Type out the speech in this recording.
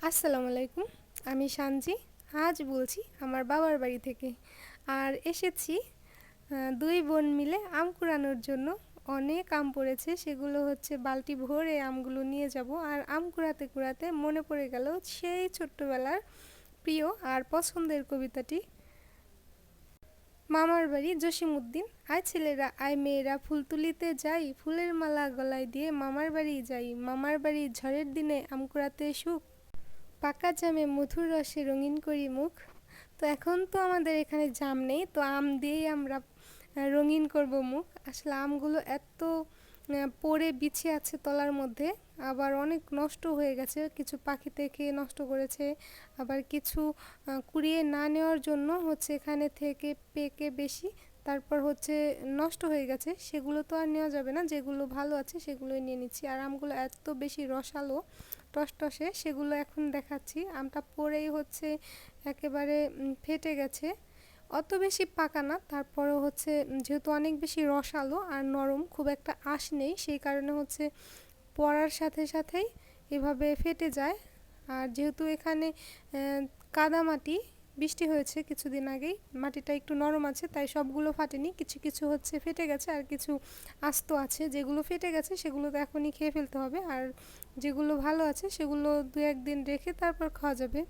আসসালামু আলাইকুম। আমি সানজি। আজ বলছি আমার বাবার বাড়ি থেকে। আর এসেছি ২ বোন মিলে আম কুড়ানোর জন্য। অনেক আম পড়েছে, সেগুলো হচ্ছে বালতি ভরে আমগুলো নিয়ে যাব। আর আম কুড়াতে কুড়াতে মনে পড়ে গেল সেই ছোট্টবেলার প্রিয় আর পছন্দের কবিতাটি। মামার বাড়ি জসিমউদ্দিন, আয় ছেলেরা আয় মেয়েরা ফুল তুলিতে যাই, ফুলের মালা গলায় দিয়ে মামার বাড়ি যাই, মামার বাড়ি ঝড়ের দিনে আম কুড়াতে সুখ, পাকা জামে মধুর রসে রঙিন করি মুখ। তো এখন তো আমাদের এখানে জাম নেই, তো আম দিয়েই আমরা রঙিন করব মুখ। আসলে আমগুলো এত পড়ে বিছিয়ে আছে তলার মধ্যে, আবার অনেক নষ্ট হয়ে গেছে, কিছু পাখিতে খেয়ে নষ্ট করেছে, আবার কিছু কুড়িয়ে না নেওয়ার জন্য হচ্ছে এখানে থেকে পেকে বেশি, তারপর হচ্ছে নষ্ট হয়ে গেছে। সেগুলো তো আর নেওয়া যাবে না, যেগুলো ভালো আছে সেগুলোই নিয়ে নিচ্ছি। আর আমগুলো এত বেশি রসালো টসটসে, সেগুলো এখন দেখাচ্ছি। আমটা পড়েই হচ্ছে একেবারে ফেটে গেছে। অত বেশি পাকা না, তারপরেও হচ্ছে যেহেতু অনেক বেশি রসালো আর নরম, খুব একটা আঁশ নেই, সেই কারণে হচ্ছে পড়ার সাথে সাথেই এভাবে ফেটে যায়। আর যেহেতু এখানে কাদামাটি, বৃষ্টি হয়েছে কিছুদিন আগেই, মাটিটা একটু নরম আছে, তাই সবগুলো ফাটেনি, কিছু কিছু হচ্ছে ফেটে গেছে আর কিছু আস্ত আছে। যেগুলো ফেটে গেছে সেগুলো তো এখনই খেয়ে ফেলতে হবে, আর যেগুলো ভালো আছে সেগুলো 2-1 দিন রেখে তারপর খাওয়া যাবে।